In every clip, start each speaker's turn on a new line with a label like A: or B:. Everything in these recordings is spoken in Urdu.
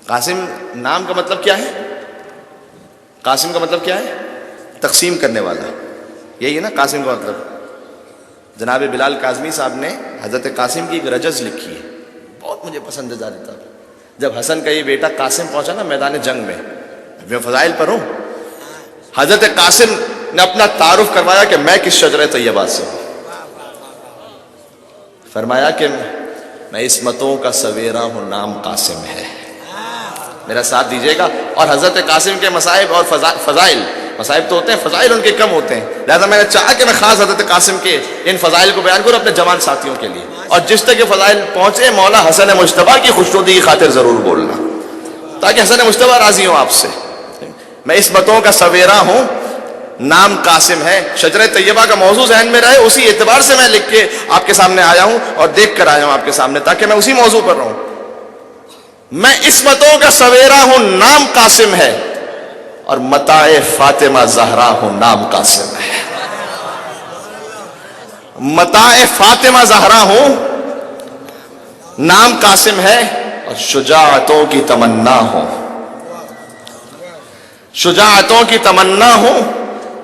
A: قاسم نام کا مطلب کیا ہے؟ قاسم کا مطلب کیا ہے؟ تقسیم کرنے والا، یہی ہے نا قاسم کا مطلب۔ جناب بلال کاظمی صاحب نے حضرت قاسم کی ایک رجز لکھی ہے، بہت مجھے پسندیدہ تھا۔ جب حسن کا یہ بیٹا قاسم پہنچا نا میدان جنگ میں فضائل پر ہوں، حضرت قاسم نے اپنا تعارف کروایا کہ میں کس شجرہ طیبہ سے ہوں۔ فرمایا کہ میں عصمتوں کا سویرا ہوں، نام قاسم ہے، میرا ساتھ دیجیے گا۔ اور حضرت قاسم کے مصائب اور فضائل، مصائب تو ہوتے ہیں، فضائل ان کے کم ہوتے ہیں، لہذا میں نے چاہا کہ میں خاص حضرت قاسم کے ان فضائل کو بیان کروں اپنے جوان ساتھیوں کے لیے، اور جس تک یہ فضائل پہنچے مولا حسن مجتبیٰ کی خوشنودی کی خاطر ضرور بولنا، تاکہ حسن مجتبیٰ راضی ہوں آپ سے۔ میں عصمتوں کا سویرا ہوں، نام قاسم ہے۔ شجرہ طیبہ کا موضوع ذہن میں رہے، اسی اعتبار سے میں لکھ کے آپ کے سامنے آیا ہوں اور دیکھ کر آیا ہوں آپ کے سامنے، تاکہ میں اسی موضوع پر رہوں۔ میں عصمتوں کا سویرا ہوں، نام قاسم ہے، اور متاع فاطمہ زہرا ہوں، نام قاسم ہے۔ متاع فاطمہ زہرا ہوں، نام قاسم ہے، اور شجاعتوں کی تمنا ہوں، شجاعتوں کی تمنا ہوں،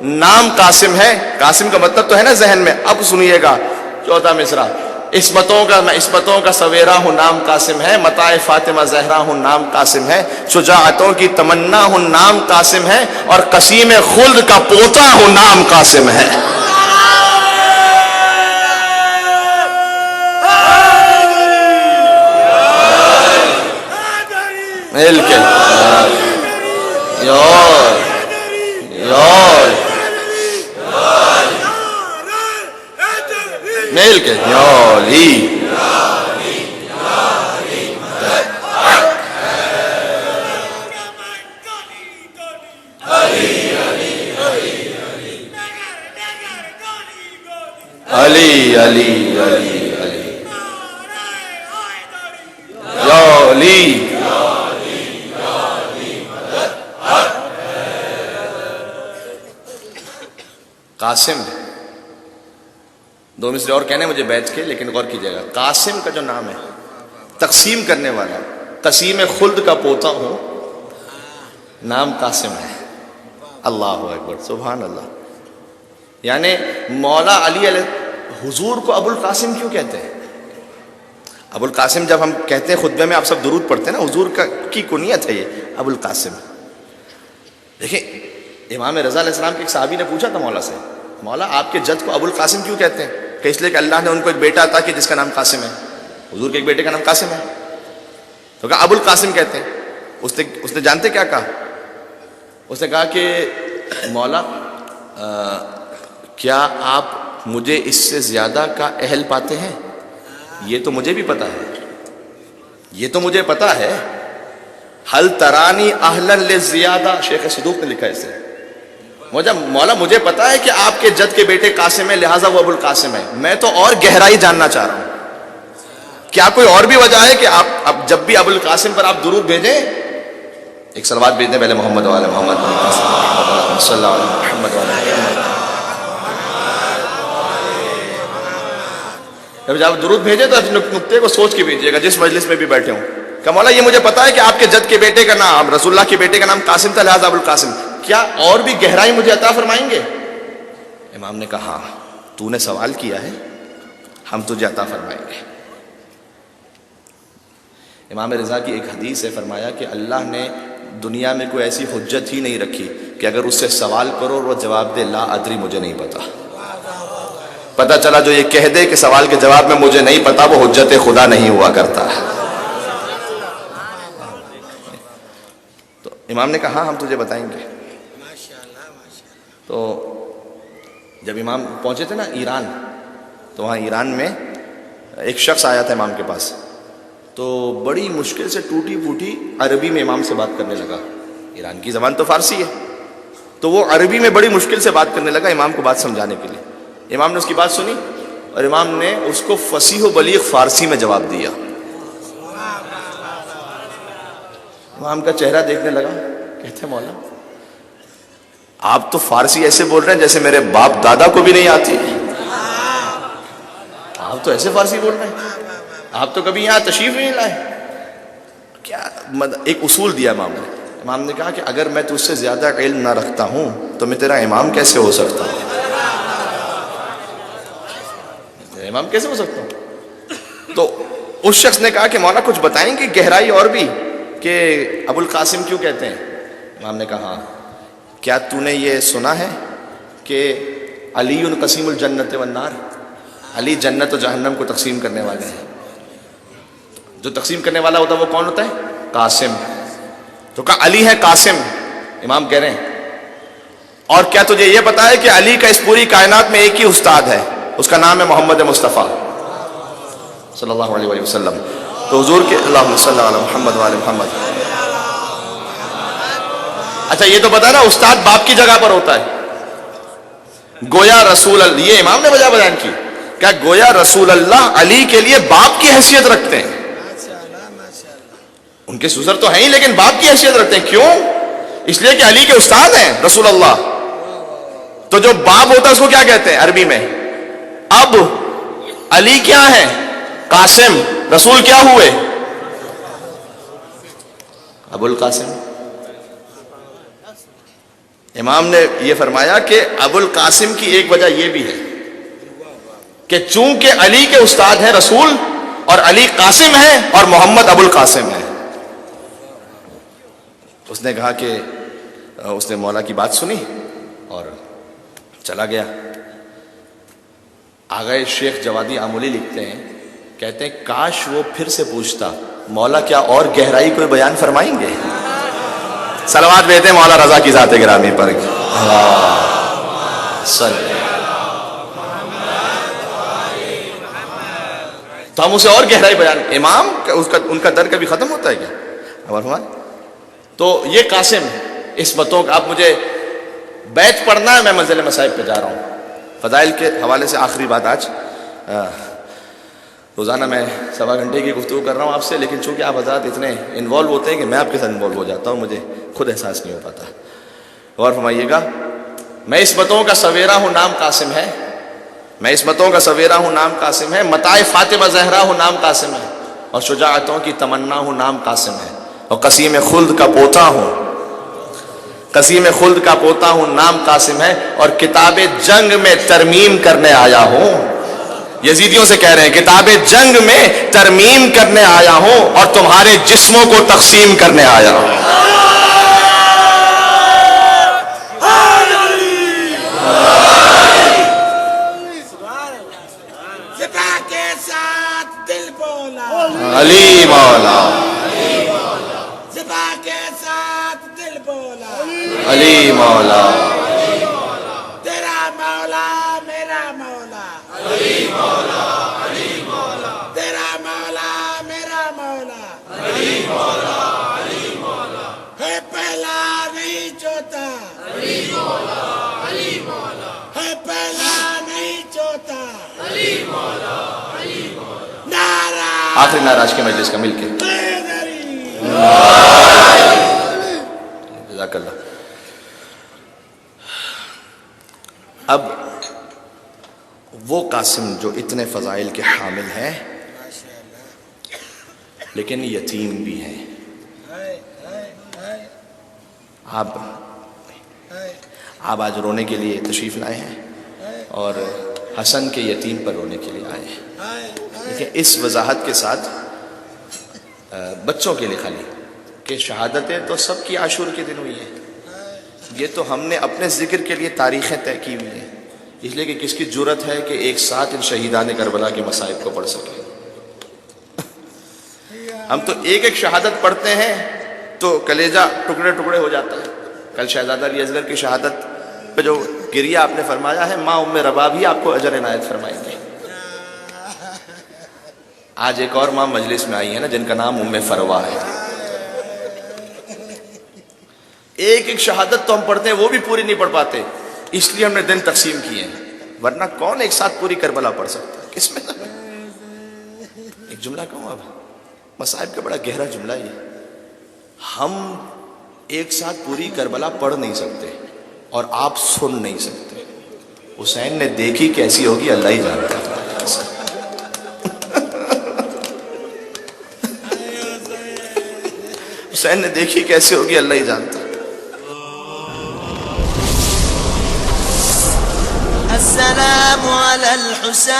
A: نام قاسم ہے۔ قاسم کا مطلب تو ہے نا ذہن میں، اب سنیے گا چوتھا مصرع۔ میں عصمتوں کا سویرا ہوں، نام قاسم ہے، متاع فاطمہ زہرا ہوں، نام قاسم ہے، شجاعتوں کی تمنا ہوں، نام قاسم ہے، اور قسیم خلد کا پوتا ہوں، نام قاسم ہے۔ مل کے مل کے علی علی علی علی علی قاسم۔ دو مصرے اور کہنے مجھے بیٹھ کے، لیکن غور کیجیے گا، قاسم کا جو نام ہے تقسیم کرنے والا، قسیم خلد کا پوتا ہوں، نام قاسم ہے۔ اللہ اکبر، سبحان اللہ۔ یعنی مولا علی علیہ حضور کو ابو القاسم کیوں کہتے ہیں؟ ابو القاسم جب ہم کہتے ہیں خطبے میں، آپ سب درود پڑھتے ہیں نا، حضور کی کنیت ہے یہ ابو القاسم۔ دیکھیں امام رضا علیہ السلام کے ایک صحابی نے پوچھا تھا مولا سے، مولا آپ کے جد کو ابو القاسم کیوں کہتے ہیں؟ کہ اس لیے کہ اللہ نے ان کو ایک بیٹا عطا کیا جس کا نام قاسم ہے، حضور کے ایک بیٹے کا نام قاسم ہے، تو کہا ابو القاسم کہتے ہیں۔ اس نے جانتے کیا کہا؟ اس نے کہا کہ مولا کیا آپ مجھے اس سے زیادہ کا اہل پاتے ہیں؟ یہ تو مجھے بھی پتا ہے، یہ تو مجھے پتا ہے، حل ترانی اہلا للزیادہ، شیخ صدوق نے لکھا ہے اسے، مولا مجھے پتا ہے کہ آپ کے جد کے بیٹے قاسم ہے، لہٰذا وہ ابو القاسم ہے، میں تو اور گہرائی جاننا چاہ رہا ہوں، کیا کوئی اور بھی وجہ ہے کہ آپ اب جب بھی ابو القاسم پر آپ درود بھیجیں، ایک صلوات بھیج دیں پہلے محمد وعلی محمد صلی اللہ علیہ محمد وعلی محمد۔ جب درود بھیجیں تو اس نقطے کو سوچ کے بھیجیے گا، جس مجلس میں بھی بیٹھے ہوں، کہ مولا یہ مجھے پتا ہے کہ آپ کے جد کے بیٹے کا نام، رسول اللہ کے بیٹے کا نام قاسم تھا، لہٰذا ابو القاسم، کیا اور بھی گہرائی مجھے عطا فرمائیں گے؟ امام نے کہا ہاں، تو نے سوال کیا ہے، ہم تجھے عطا فرمائیں گے۔ امام رضا کی ایک حدیث ہے، فرمایا کہ اللہ نے دنیا میں کوئی ایسی حجت ہی نہیں رکھی کہ اگر اس سے سوال کرو اور وہ جواب دے لا ادری مجھے نہیں پتا، پتہ چلا جو یہ کہہ دے کہ سوال کے جواب میں مجھے نہیں پتا، وہ حجت خدا نہیں ہوا کرتا ہے۔ تو امام نے کہا ہاں ہم تجھے بتائیں گے۔ تو جب امام پہنچے تھے نا ایران، تو وہاں ایران میں ایک شخص آیا تھا امام کے پاس، تو بڑی مشکل سے ٹوٹی پھوٹی عربی میں امام سے بات کرنے لگا، ایران کی زبان تو فارسی ہے، تو وہ عربی میں بڑی مشکل سے بات کرنے لگا امام کو بات سمجھانے کے لیے۔ امام نے اس کی بات سنی اور امام نے اس کو فصیح و بلیغ فارسی میں جواب دیا۔ امام کا چہرہ دیکھنے لگا، کہتے مولا آپ تو فارسی ایسے بول رہے ہیں جیسے میرے باپ دادا کو بھی نہیں آتی، آپ تو ایسے فارسی بول رہے ہیں، آپ تو کبھی یہاں تشریف نہیں لائے، کیا ایک اصول دیا امام نے. امام نے کہا کہ اگر میں تجھ سے زیادہ علم نہ رکھتا ہوں تو میں تیرا امام کیسے ہو سکتا ہوں؟ امام کیسے ہو سکتا ہوں؟ تو اس شخص نے کہا کہ مولا کچھ بتائیں گے گہرائی اور بھی کہ ابو القاسم کیوں کہتے ہیں؟ امام نے کہا ہاں. کیا تو نے یہ سنا ہے کہ علی قسیم الجنت والنار، علی جنت و جہنم کو تقسیم کرنے والے ہیں. جو تقسیم کرنے والا ہوتا ہے وہ کون ہوتا ہے؟ قاسم. تو کہا علی ہے قاسم. امام کہہ رہے ہیں اور کیا تجھے یہ پتا ہے کہ علی کا اس پوری کائنات میں ایک ہی استاد ہے، اس کا نام ہے محمد مصطفیٰ صلی اللہ علیہ وسلم. تو حضور کے اللہم صلی علی محمد وعلی محمد. اچھا یہ تو پتا ہے نا استاد باپ کی جگہ پر ہوتا ہے. گویا رسول اللہ، یہ امام نے وجہ بیان کی، کیا گویا رسول اللہ علی کے لیے باپ کی حیثیت رکھتے ہیں. ان کے سسر تو ہیں ہی لیکن باپ کی حیثیت رکھتے ہیں. کیوں؟ اس لیے کہ علی کے استاد ہیں رسول اللہ. تو جو باپ ہوتا ہے اس کو کیا کہتے ہیں عربی میں؟ اب علی کیا ہے؟ قاسم. رسول کیا ہوئے؟ ابو القاسم. امام نے یہ فرمایا کہ ابو القاسم کی ایک وجہ یہ بھی ہے کہ چونکہ علی کے استاد ہیں رسول اور علی قاسم ہیں اور محمد ابو القاسم ہیں. اس نے کہا کہ اس نے مولا کی بات سنی اور چلا گیا. آغا شیخ جوادی آمولی لکھتے ہیں، کہتے ہیں کاش وہ پھر سے پوچھتا مولا کیا اور گہرائی کوئی بیان فرمائیں گے؟ صلوات بھیجتے ہیں مولا رضا کی ذات گرامی پر. تو ہم اسے اور گہرائی بیان. امام ان کا در کبھی ختم ہوتا ہے کیا؟ تو یہ قاسم اس باتوں کا، آپ مجھے بیت پڑھنا ہے، میں منزل مصائب پہ جا رہا ہوں. فضائل کے حوالے سے آخری بات آج. روزانہ میں 1.25 گھنٹے کی گفتگو کر رہا ہوں آپ سے، لیکن چونکہ آپ حضرات اتنے انوالو ہوتے ہیں کہ میں آپ کے ساتھ انوالو ہو جاتا ہوں، مجھے خود احساس نہیں ہو پاتا. غور فرمائیے گا. میں اس بتوں کا سویرا ہوں، نام قاسم ہے. میں اس بتوں کا سویرا ہوں، نام قاسم ہے. متاع فاطمہ زہرا ہوں، نام قاسم ہے. اور شجاعتوں کی تمنا ہوں، نام قاسم ہے. اور قسیم خلد کا پوتا ہوں، قسیم خلد کا پوتا ہوں، نام قاسم ہے. اور کتاب جنگ میں ترمیم کرنے آیا ہوں. یزیدیوں سے کہہ رہے ہیں کتاب جنگ میں ترمیم کرنے آیا ہوں اور تمہارے جسموں کو تقسیم کرنے آیا ہوں. علی مولا، علی مولا،
B: تیرا مولا میرا مولا، علی مولا، علی مولا، تیرا مولا میرا مولا، علی مولا، علی مولا، ہے پہلا نہیں چوتھا، علی مولا، علی مولا، ہے پہلا نہیں چوتھا، علی مولا، علی مولا. نعرہ
A: آخری ناراض کے مجلس کا مل کے جزاک اللہ. اب وہ قاسم جو اتنے فضائل کے حامل ہیں لیکن یتیم بھی ہیں. آپ آج رونے کے لیے تشریف لائے ہیں اور حسن کے یتیم پر رونے کے لیے آئے ہیں. لیکن اس وضاحت کے ساتھ بچوں کے لیے خالی کہ شہادتیں تو سب کی عاشور کے دن ہوئی ہیں. یہ تو ہم نے اپنے ذکر کے لیے تاریخیں طے کی ہوئی ہیں، اس لیے کہ کس کی جرت ہے کہ ایک ساتھ ان شہیدان کربلا کے مصائب کو پڑھ سکیں. ہم تو ایک ایک شہادت پڑھتے ہیں تو کلیجہ ٹکڑے ٹکڑے ہو جاتا ہے. کل شہزادہ علی اصغر کی شہادت پہ جو گریہ آپ نے فرمایا ہے، ماں ام رباب ہی آپ کو اجر عنایت فرمائیں گے. آج ایک اور ماں مجلس میں آئی ہے نا جن کا نام ام فروا ہے. ایک ایک شہادت تو ہم پڑھتے ہیں وہ بھی پوری نہیں پڑھ پاتے، اس لیے ہم نے دن تقسیم کیے ہیں. ورنہ کون ایک ساتھ پوری کربلا پڑھ سکتا ہے؟ کس میں ایک جملہ کہوں اب، مصائب کا بڑا گہرا جملہ یہ. ہم ایک ساتھ پوری کربلا پڑھ نہیں سکتے اور آپ سن نہیں سکتے. حسین نے دیکھی کیسی ہوگی اللہ ہی جانتا ہے. حسین نے دیکھی کیسے ہوگی اللہ ہی جانتا.
C: السلام على الحسين